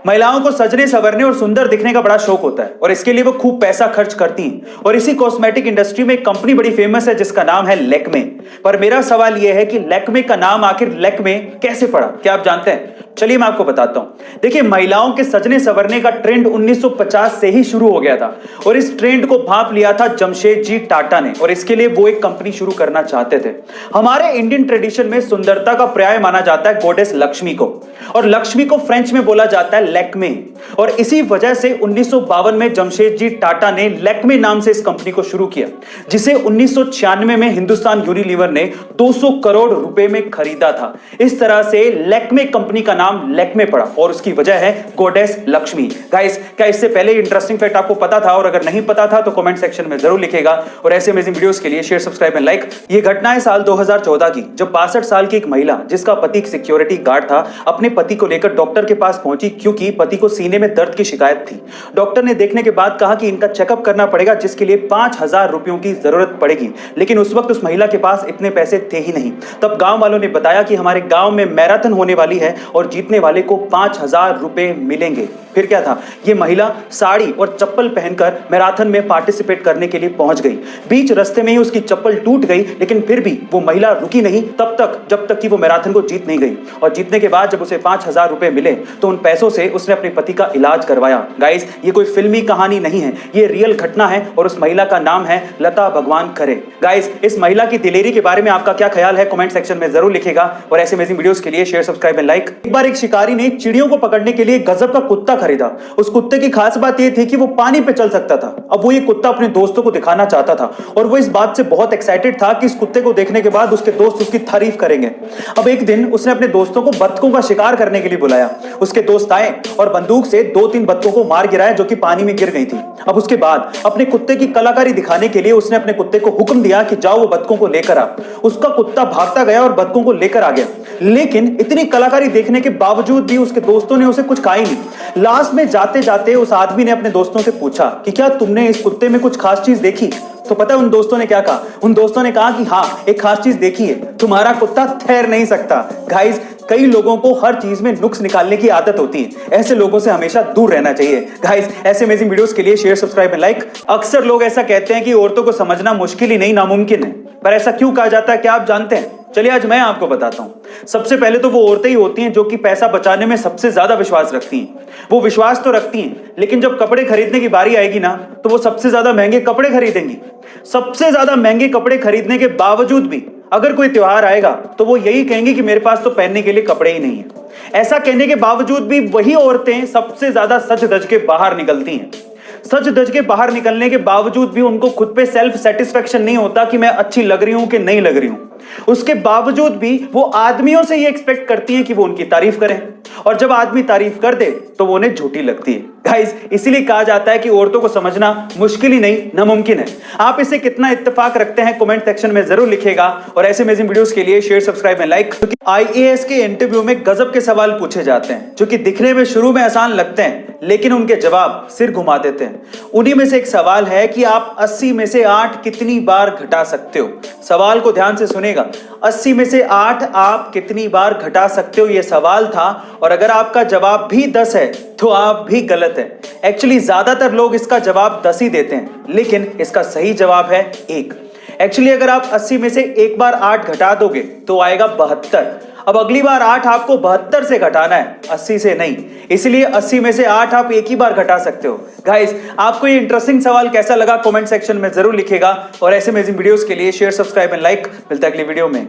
महिलाओं को सजने संवरने और सुंदर दिखने का बड़ा शौक होता है और इसके लिए वो खूब पैसा खर्च करती हैं। और इसी कॉस्मेटिक इंडस्ट्री में एक कंपनी बड़ी फेमस है जिसका नाम है लैक्मे। पर मेरा सवाल यह है कि लैक्मे का नाम आखिर लैक्मे कैसे पड़ा, क्या आप जानते हैं? चलिए मैं आपको बताता हूं। देखिए, महिलाओं के सजने संवरने का ट्रेंड 1950 से ही शुरू हो गया था और इस ट्रेंड को भांप लिया था जमशेदजी टाटा ने और इसके लिए वो एक कंपनी शुरू करना चाहते थे। हमारे इंडियन ट्रेडिशन में सुंदरता का पर्याय माना जाता है गॉडेस लक्ष्मी को, और लक्ष्मी को फ्रेंच में बोला जाता है लैक्मे। और इसी वजह से 1952 में जमशेदजी टाटा ने लैक्मे नाम से इस कंपनी को शुरू किया, जिसे 1996 में हिंदुस्तान यूनिलीवर ने 200 करोड़ रुपए में खरीदा था। इस तरह से लैक्मे कंपनी का नाम लैक्मे पड़ा और उसकी वजह है गॉडेस लक्ष्मी। गाइस, क्या इससे पहले इंटरेस्टिंग फैक्ट आपको पता था? और अगर नहीं पता था तो कमेंट सेक्शन में जरूर लिखेगा। और ऐसे अमेजिंग वीडियोस के लिए शेयर, सब्सक्राइब एंड लाइक। ये घटना है साल 2014 की, जब 62 साल की एक महिला जिसका पति एक सिक्योरिटी गार्ड था अपने पति को लेकर डॉक्टर के पास पहुंची, क्योंकि पति को सीने में दर्द की शिकायत थी। डॉक्टर ने देखने के बाद कहा कि इनका चेकअप करना पड़ेगा, जिसके लिए 5000 रुपयों की जरूरत पड़ेगी। लेकिन उस वक्त उस महिला के पास इतने पैसे थे ही नहीं। तब गांव वालों ने बताया कि हमारे गांव में मैराथन होने वाली है और जीतने वाले को 5000 रुपए मिलेंगे। फिर क्या था, ये महिला साड़ी और चप्पल पहनकर मैराथन में पार्टिसिपेट करने के लिए पहुंच गई। बीच रास्ते में ही उसकी चप्पल टूट गई, लेकिन फिर भी वो महिला रुकी नहीं तब तक जब तक कि वो मैराथन को जीत नहीं गई। और जीतने के बाद जब उसे 5000 रुपए मिले तो उन पैसों से उसने अपने पति का इलाज करवाया। गाइस, ये कोई फिल्मी कहानी नहीं है, ये रियल घटना है और उस महिला का नाम है लता भगवान खरे। गाइस, इस महिला की दिलेरी के बारे में आपका क्या ख्याल है? कमेंट सेक्शन में जरूर लिखेगा। और ऐसे अमेजिंग वीडियोस के लिए शेयर, सब्सक्राइब एंड लाइक। एक बार एक शिकारी ने चिड़ियों को पकड़ने के लिए गजब का कुत्ता खरीदा। उस कुत्ते की खास बात यह थी कि वो पानी पे चल सकता था। अब वो ये कुत्ता अपने दोस्तों को दिखाना चाहता था और वो इस बात से बहुत एक्साइटेड था कि इस कुत्ते को देखने के बाद उसके दोस्त उसकी तारीफ करेंगे। अब एक दिन उसने अपने दोस्तों को बत्तखों का शिकार करने के लिए बुलाया। उसके दोस्त आए और बंदूक से 2-3 बत्तखों को मार गिराया जो कि पानी में गिर गई थी। अब उसके बाद अपने कुत्ते की कलाकारी दिखाने के लिए उसने अपने कुत्ते को हुक्म दिया कि जाओ वो बत्तखों को लेकर आ। उसका कुत्ता भागता गया और बत्तखों को लेकर आ गया, लेकिन इतनी कलाकारी देखने के बावजूद भी उसके दोस्तों ने उसे कुछ कहा ही नहीं। लास्ट में जाते जाते उस आदमी ने अपने दोस्तों से पूछा कि क्या तुमने इस कुत्ते में कुछ खास चीज देखी? तो पता है उन दोस्तों ने क्या कहा? उन दोस्तों ने कहा कि हाँ, एक खास चीज देखी है, तुम्हारा कुत्ता तैर नहीं सकता। गाइस, कई लोगों को हर चीज में नुक्स निकालने की आदत होती है, ऐसे लोगों से हमेशा दूर रहना चाहिए। गाइस, ऐसे अमेजिंग वीडियोस के लिए शेयर, सब्सक्राइब एंड लाइक। अक्सर लोग ऐसा कहते हैं कि औरतों को समझना मुश्किल ही नहीं नामुमकिन है, पर ऐसा क्यों कहा जाता है, क्या आप जानते हैं? चलिए आज मैं आपको बताता हूं। सबसे पहले तो वो औरतें ही होती हैं जो कि पैसा बचाने में सबसे ज्यादा विश्वास रखती हैं। वो विश्वास तो रखती हैं, लेकिन जब कपड़े खरीदने की बारी आएगी ना, तो वो सबसे ज्यादा महंगे कपड़े खरीदेंगी। सबसे ज्यादा महंगे कपड़े खरीदने के बावजूद भी अगर कोई त्योहार आएगा तो वो यही कहेंगी कि मेरे पास तो पहनने के लिए कपड़े ही नहीं है। ऐसा कहने के बावजूद भी वही औरतें सबसे ज्यादा सज धज के बाहर निकलती हैं। सच धज के बाहर निकलने के बावजूद भी उनको खुद पे सेल्फ सेटिस्फेक्शन नहीं होता कि मैं अच्छी लग रही हूं कि नहीं लग रही हूं। उसके बावजूद भी वो आदमियों से ये एक्सपेक्ट करती हैं कि वो उनकी तारीफ करें, और जब आदमी तारीफ कर दे तो वो उन्हें झूठी लगती है। गाइस, इसीलिए कहा जाता है कि औरतों को समझना मुश्किल ही नहीं नामुमकिन है। आप इसे कितना इत्तेफाक रखते हैं कमेंट सेक्शन में जरूर लिखेगा। और ऐसे अमेजिंग वीडियोस के लिए शेयर, सब्सक्राइब एंड लाइक। क्योंकि आईएएस के इंटरव्यू में गजब के सवाल पूछे जाते हैं जो कि दिखने में शुरू में आसान लगते हैं, लेकिन उनके जवाब सिर घुमा देते हैं। उन्हीं में से एक सवाल है कि आप 80 में से 8 कितनी बार घटा सकते हो? सवाल को ध्यान से सुनेगा। 80 में से 8 आप कितनी बार घटा सकते हो, यह सवाल था। और अगर आपका जवाब भी 10 है तो आप भी गलत है। एक्चुअली ज्यादातर लोग इसका जवाब 10 ही देते हैं, लेकिन इसका सही जवाब है 1। एक्चुअली अगर आप 80 में से एक बार 8 घटा दोगे तो आएगा 72। अब अगली बार 8 आपको 72 से घटाना है, 80 से नहीं। इसलिए 80 में से 8 आप एक ही बार घटा सकते हो। गाइस, आपको ये इंटरेस्टिंग सवाल कैसा लगा कमेंट सेक्शन में जरूर लिखेगा। और ऐसे अमेजिंग वीडियोस के लिए शेयर, सब्सक्राइब एंड लाइक। मिलता है अगली वीडियो में।